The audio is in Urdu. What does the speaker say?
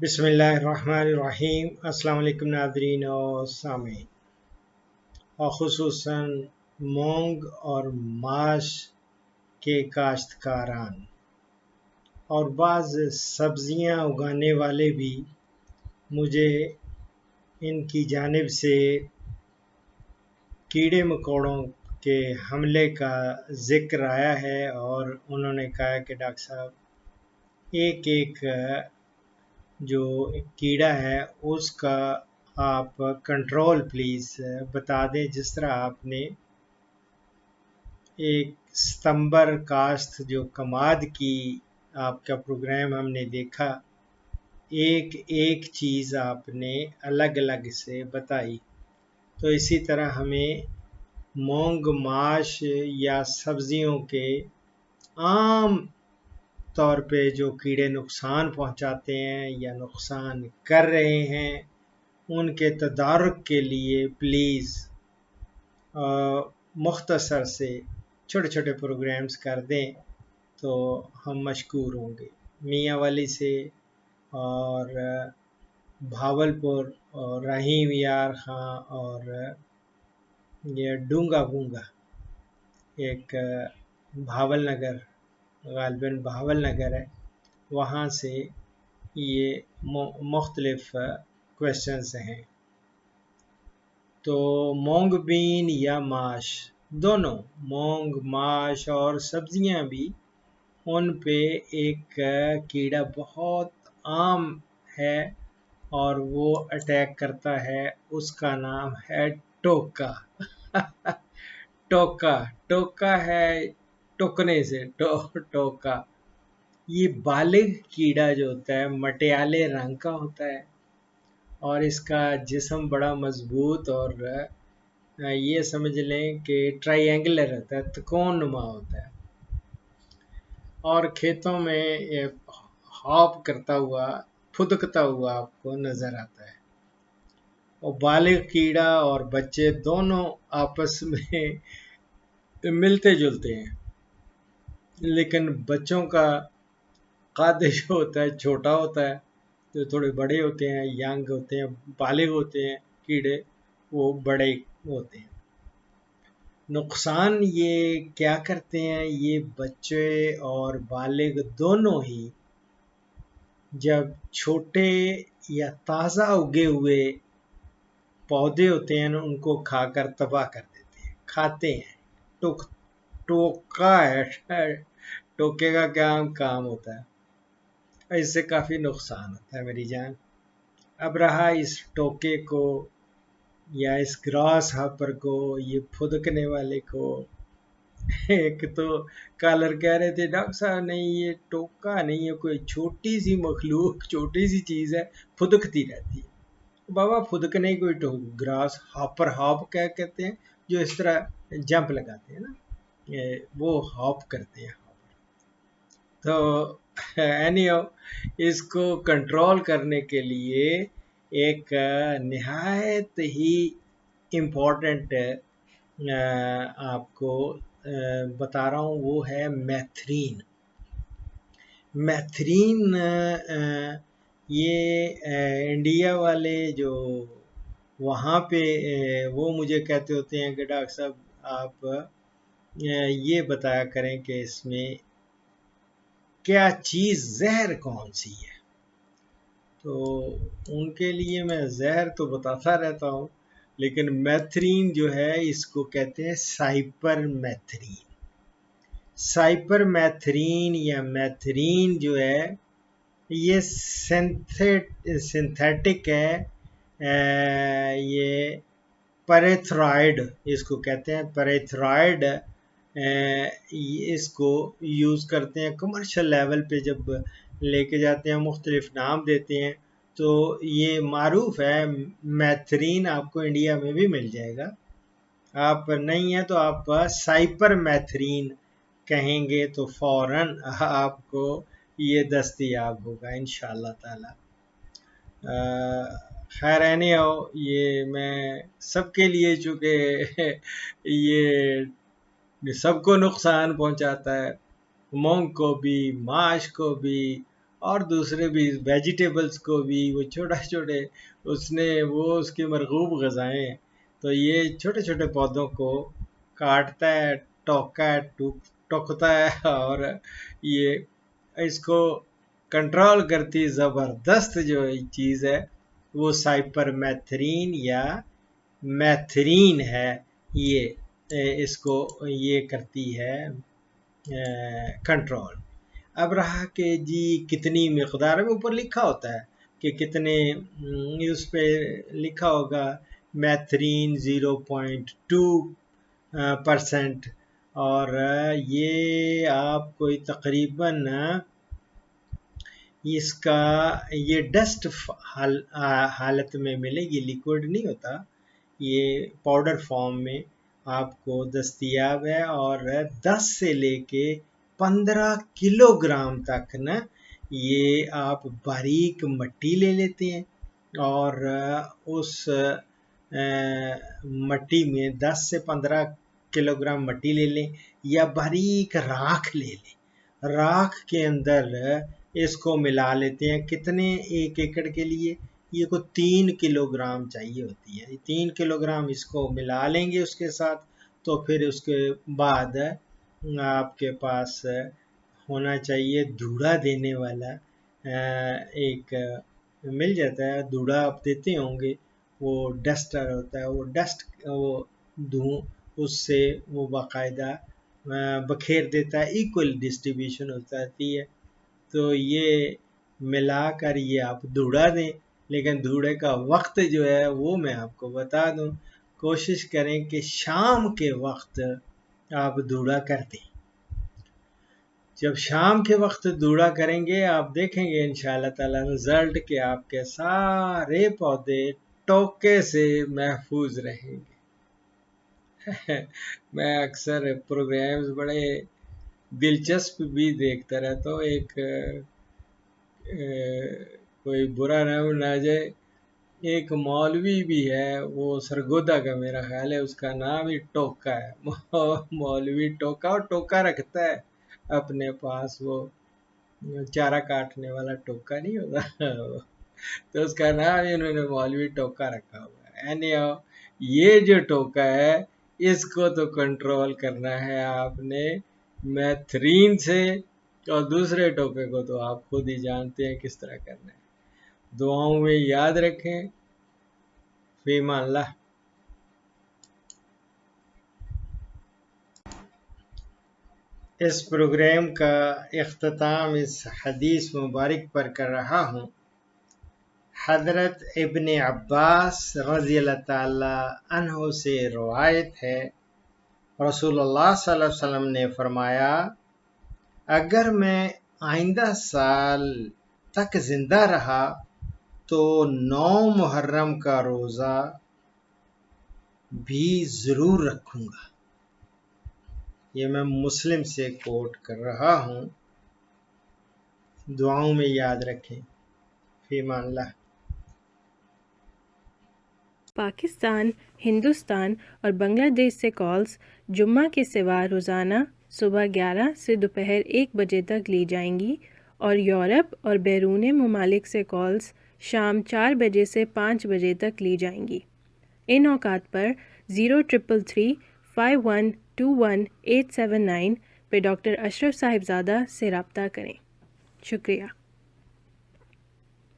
بسم اللہ الرحمن الرحیم۔ السلام علیکم ناظرین اور سامعین، اور خصوصاً مونگ اور ماش کے کاشتکاران اور بعض سبزیاں اگانے والے بھی مجھے ان کی جانب سے کیڑے مکوڑوں کے حملے کا ذکر آیا ہے، اور انہوں نے کہا کہ ڈاکٹر صاحب ایک جو کیڑا ہے اس کا آپ کنٹرول پلیز بتا دیں، جس طرح آپ نے ایک ستمبر کاشت جو کماد کی آپ کا پروگرام ہم نے دیکھا، ایک چیز آپ نے الگ الگ سے بتائی، تو اسی طرح ہمیں مونگ ماش یا سبزیوں کے عام طور پہ جو کیڑے نقصان پہنچاتے ہیں یا نقصان کر رہے ہیں ان کے تدارک کے لیے پلیز مختصر سے چھوٹے چھوٹے پروگرامز کر دیں تو ہم مشکور ہوں گے۔ میاں والی سے اور بھاولپور اور رحیم یار خان اور یہ ڈونگا بونگا ایک بھاول نگر، غالباً بھاول نگر ہے، وہاں سے یہ مختلف کویشچنز ہیں۔ تو مونگ بین یا ماش، دونوں مونگ ماش اور سبزیاں بھی، ان پہ ایک کیڑا بہت عام ہے اور وہ اٹیک کرتا ہے، اس کا نام ہے ٹوکا۔ ٹوکا ہے ٹوکنے سے ٹوکا۔ یہ بالغ کیڑا جو ہوتا ہے مٹیالے رنگ کا ہوتا ہے، اور اس کا جسم بڑا مضبوط اور یہ سمجھ لیں کہ ٹرائی اینگولر ہوتا ہے، تکون نما ہوتا ہے، اور کھیتوں میں ہاپ کرتا ہوا پھدکتا ہوا آپ کو نظر آتا ہے۔ اور بالغ کیڑا اور بچے دونوں آپس میں ملتے جلتے ہیں، لیکن بچوں کا قد جو ہوتا ہے چھوٹا ہوتا ہے، جو تھوڑے بڑے ہوتے ہیں، ینگ ہوتے ہیں، بالغ ہوتے ہیں کیڑے، وہ بڑے ہوتے ہیں۔ نقصان یہ کیا کرتے ہیں؟ یہ بچے اور بالغ دونوں ہی جب چھوٹے یا تازہ اگے ہوئے پودے ہوتے ہیں ان کو کھا کر تباہ کر دیتے ہیں، کھاتے ہیں۔ ٹوکا ہے، ٹوکے کا کیا کام ہوتا ہے؟ اس سے کافی نقصان ہوتا ہے میری جان۔ اب رہا اس ٹوکے کو یا اس گراس ہاپر کو، یہ پھدکنے والے کو، ایک تو کالر کہہ رہے تھے ڈاکٹر صاحب نہیں یہ ٹوکا نہیں ہے، کوئی چھوٹی سی مخلوق، چھوٹی سی چیز ہے، پھدکتی رہتی ہے۔ بابا پھدکنے کوئی گراس ہاپ کیا کہتے ہیں، جو اس طرح جمپ لگاتے ہیں نا، وہ ہاپ کرتے ہیں۔ تو اس کو کنٹرول کرنے کے لیے ایک نہایت ہی امپورٹنٹ آپ کو بتا رہا ہوں، وہ ہے میتھرین۔ یہ انڈیا والے جو وہاں پہ وہ مجھے کہتے ہوتے ہیں کہ ڈاکٹر صاحب آپ یہ بتایا کریں کہ اس میں کیا چیز زہر کون سی ہے، تو ان کے لیے میں زہر تو بتاتا رہتا ہوں، لیکن میتھرین جو ہے اس کو کہتے ہیں سائپر میتھرین۔ سائپر میتھرین یا میتھرین جو ہے یہ سنتھیٹک ہے، یہ پیریتھرائڈ اس کو کہتے ہیں، پیریتھرائڈ اس کو یوز کرتے ہیں کمرشل لیول پہ، جب لے کے جاتے ہیں مختلف نام دیتے ہیں، تو یہ معروف ہے میتھرین، آپ کو انڈیا میں بھی مل جائے گا، آپ نہیں ہے تو آپ سائپر میتھرین کہیں گے تو فوراً آپ کو یہ دستیاب ہوگا انشاءاللہ تعالی۔ خیر یہ میں سب کے لیے، چونکہ یہ سب کو نقصان پہنچاتا ہے، مونگ کو بھی، ماش کو بھی، اور دوسرے بھی ویجیٹیبلز کو بھی وہ چھوٹا چھوٹے اس کی مرغوب غذائیں ہیں، تو یہ چھوٹے چھوٹے پودوں کو کاٹتا ہے، ٹوکتا ہے، اور یہ اس کو کنٹرول کرتی زبردست جو چیز ہے وہ سائپر میتھرین یا میتھرین ہے، یہ اس کو یہ کرتی ہے کنٹرول۔ اب رہا کہ جی کتنی مقدار میں اوپر لکھا ہوتا ہے کہ کتنے، اس پہ لکھا ہوگا میتھرین 0.2%، اور یہ آپ کو تقریباً اس کا یہ ڈسٹ حالت میں ملے گی، لیکوڈ نہیں ہوتا، یہ پاؤڈر فارم میں آپ کو دستیاب ہے، اور 10 سے لے کے 15 کلو گرام تک نا یہ آپ باریک مٹی لے لیتے ہیں، اور اس مٹی میں 10 سے 15 کلو گرام مٹی لے لیں، یا باریک راکھ لے لیں، راکھ کے اندر اس کو ملا لیتے ہیں۔ کتنے ایک ایکڑ کے لیے؟ یہ کو 3 کلو گرام چاہیے ہوتی ہے، 3 کلو گرام اس کو ملا لیں گے اس کے ساتھ، تو پھر اس کے بعد آپ کے پاس ہونا چاہیے دھوڑا دینے والا ایک مل جاتا ہے، دھوڑا آپ دیتے ہوں گے، وہ ڈسٹر ہوتا ہے، وہ ڈسٹ وہ اس سے وہ باقاعدہ بکھیر دیتا ہے، ایکول ڈسٹریبیوشن ہو جاتی ہے، تو یہ ملا کر یہ آپ دھوڑا دیں۔ لیکن دھوڑے کا وقت جو ہے وہ میں آپ کو بتا دوں، کوشش کریں کہ شام کے وقت آپ دھوڑا کر دیں۔ جب شام کے وقت دھوڑا کریں گے آپ دیکھیں گے انشاءاللہ تعالی رزلٹ کہ آپ کے سارے پودے ٹوکے سے محفوظ رہیں گے۔ میں اکثر پروگرامز بڑے دلچسپ بھی دیکھتا رہتا ہوں، ایک کوئی برا نہ جائے، ایک مولوی بھی ہے، وہ سرگودا کا میرا خیال ہے، اس کا نام ہی ٹوکا ہے، مولوی ٹوکا، اور ٹوکا رکھتا ہے اپنے پاس، وہ چارہ کاٹنے والا ٹوکا نہیں ہوتا، تو اس کا نام ہی انہوں نے مولوی ٹوکا رکھا ہوا ہے۔ یہ جو ٹوکا ہے اس کو تو کنٹرول کرنا ہے آپ نے میتھرین سے، اور دوسرے ٹوکے کو تو آپ خود ہی جانتے ہیں کس طرح کرنا ہے۔ دعاؤں میں یاد رکھیں، فی امان اللہ۔ اس پروگرام کا اختتام اس حدیث مبارک پر کر رہا ہوں۔ حضرت ابن عباس رضی اللہ تعالی عنہ سے روایت ہے، رسول اللہ صلی اللہ علیہ وسلم نے فرمایا، اگر میں آئندہ سال تک زندہ رہا تو 9 محرم کا روزہ بھی ضرور رکھوں گا۔ یہ میں مسلم سے کوٹ کر رہا ہوں، دعاؤں میں یاد رکھیں، فی امان اللہ۔ پاکستان، ہندوستان اور بنگلہ دیش سے کالز جمعہ کے سوا روزانہ صبح 11 سے دوپہر 1 بجے تک لی جائیں گی، اور یورپ اور بیرون ممالک سے کالز شام 4 بجے سے 5 بجے تک لی جائیں گی۔ ان اوقات پر 0333 5121 879 پہ ڈاکٹر اشرف صاحبزادہ سے رابطہ کریں۔ شکریہ۔